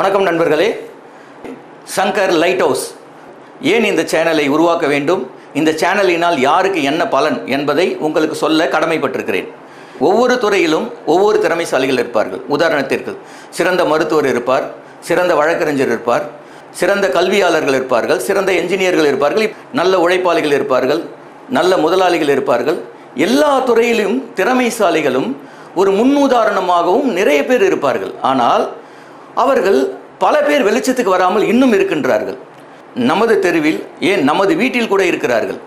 வணக்கம் நண்பர்களே. Shankar light house ஏன் இந்த சேனலை உருவாக்க வேண்டும், இந்த சேனலினால் யாருக்கு என்ன பலன் என்பதை உங்களுக்கு சொல்ல கடமைப்பட்டிருக்கிறேன். ஒவ்வொரு துறையிலும் ஒவ்வொரு திறமைசாலிகள் இருப்பார்கள். உதாரணத்திற்கு சிறந்த மருத்துவர் இருப்பார், சிறந்த வழக்கறிஞர் இருப்பார், சிறந்த கல்வியாளர்கள் இருப்பார்கள், சிறந்த என்ஜினியர்கள் இருப்பார்கள், நல்ல உழைப்பாளிகள் இருப்பார்கள், நல்ல முதலாளிகள் இருப்பார்கள். எல்லா துறையிலும் திறமைசாலிகளும் ஒரு முன்னுதாரணமாகவும் நிறைய பேர் இருப்பார்கள். ஆனால் அவர்கள் பல பேர் வெளிச்சத்துக்கு வராமல் இன்னும் இருக்கின்றார்கள். நமது தெருவில், ஏன் நமது வீட்டில் கூட இருக்கிறார்கள்.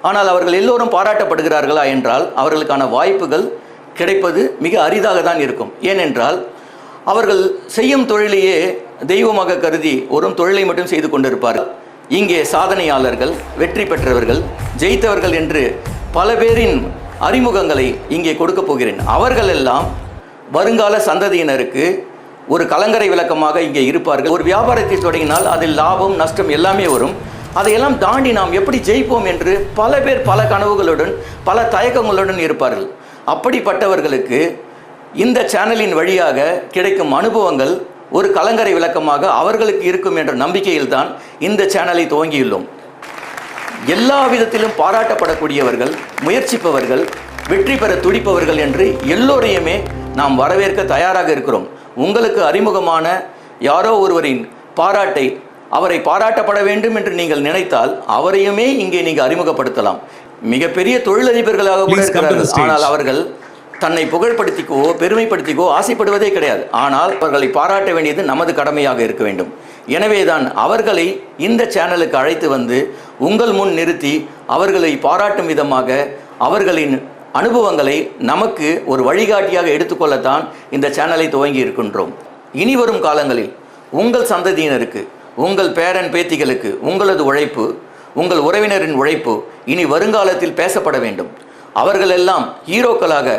ஆனால் அவர்கள் எல்லோரும் பாராட்டப்படுகிறார்களா என்றால் அவர்களுக்கான வாய்ப்புகள் கிடைப்பது மிக அரிதாக தான் இருக்கும். ஏனென்றால் அவர்கள் செய்யும் தொழிலையே தெய்வமாக கருதி ஒரு தொழிலை மட்டும் செய்து கொண்டிருப்பார்கள். இங்கே சாதனையாளர்கள், வெற்றி பெற்றவர்கள், ஜெயித்தவர்கள் என்று பல பேரின் அறிமுகங்களை இங்கே கொடுக்க போகிறேன். அவர்கள் எல்லாம் வருங்கால சந்ததியினருக்கு ஒரு கலங்கரை விளக்கமாக இங்கே இருப்பார்கள். ஒரு வியாபாரத்தை தொடங்கினால் அதில் லாபம் நஷ்டம் எல்லாமே வரும். அதையெல்லாம் தாண்டி நாம் எப்படி ஜெயிப்போம் என்று பல பேர் பல கனவுகளுடன் பல தயக்கங்களுடன் இருப்பார்கள். அப்படிப்பட்டவர்களுக்கு இந்த சேனலின் வழியாக கிடைக்கும் அனுபவங்கள் ஒரு கலங்கரை விளக்கமாக அவர்களுக்கு இருக்கும் என்ற நம்பிக்கையில் தான் இந்த சேனலை துவங்கியுள்ளோம். எல்லா விதத்திலும் பாராட்டப்படக்கூடியவர்கள், முயற்சிப்பவர்கள், வெற்றி பெற துடிப்பவர்கள் என்று எல்லோரையுமே நாம் வரவேற்க தயாராக இருக்கிறோம். உங்களுக்கு அறிமுகமான யாரோ ஒருவரின் பாராட்டை, அவரை பாராட்டப்பட வேண்டும் என்று நீங்கள் நினைத்தால் அவரையுமே இங்கே நீங்கள் அறிமுகப்படுத்தலாம். மிகப்பெரிய தொழிலதிபர்களாக கூட இருக்கிறார்கள். ஆனால் அவர்கள் தன்னை புகழ்படுத்திக்கோ பெருமைப்படுத்திக்கோ ஆசைப்படுவதே கிடையாது. ஆனால் அவர்களை பாராட்ட வேண்டியது நமது கடமையாக இருக்க வேண்டும். எனவேதான் அவர்களை இந்த சேனலுக்கு அழைத்து வந்து உங்கள் முன் நிறுத்தி அவர்களை பாராட்டும் விதமாக அவர்களின் அனுபவங்களை நமக்கு ஒரு வழிகாட்டியாக எடுத்துக்கொள்ளத்தான் இந்த சேனலை துவங்கி இருக்கின்றோம். இனி வரும் காலங்களில் உங்கள் சந்ததியினருக்கு, உங்கள் பேரன் பேத்திகளுக்கு உங்களது உழைப்பு, உங்கள் உறவினரின் உழைப்பு இனி வருங்காலத்தில் பேசப்பட வேண்டும். அவர்களெல்லாம் ஹீரோக்களாக,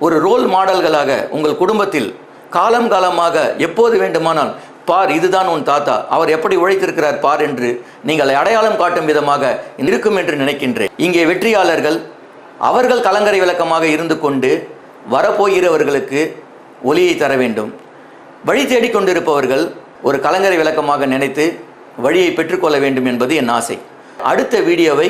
ஒரு ரோல் மாடல்களாக உங்கள் குடும்பத்தில் காலம் காலமாக எப்போது வேண்டுமானால் பார், இதுதான் உன் தாத்தா, அவர் எப்படி உழைத்திருக்கிறார் பார் என்று நீங்கள் அடையாளம் காட்டும் விதமாக இருக்கும் என்று நினைக்கின்றேன். இங்கே வெற்றியாளர்கள் அவர்கள் கலங்கரை விளக்கமாக இருந்து கொண்டு வரப்போகிறவர்களுக்கு ஒளியை தர வேண்டும். வழி தேடிக்கொண்டிருப்பவர்கள் ஒரு கலங்கரை விளக்கமாக நினைத்து வழியை பெற்றுக்கொள்ள வேண்டும் என்பது என் ஆசை. அடுத்த வீடியோவை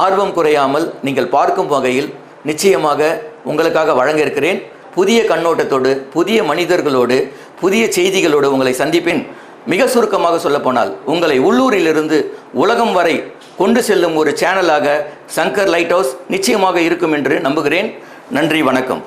ஆர்வம் குறையாமல் நீங்கள் பார்க்கும் வகையில் நிச்சயமாக உங்களுக்காக வழங்க இருக்கிறேன். புதிய கண்ணோட்டத்தோடு, புதிய மனிதர்களோடு, புதிய செய்திகளோடு உங்களை சந்திப்பேன். மிக சுருக்கமாக சொல்லப்போனால் உங்களை உள்ளூரிலிருந்து உலகம் வரை கொண்டு செல்லும் ஒரு சேனலாக சங்கர் லைட் ஹவுஸ் நிச்சயமாக இருக்கும் என்று நம்புகிறேன். நன்றி, வணக்கம்.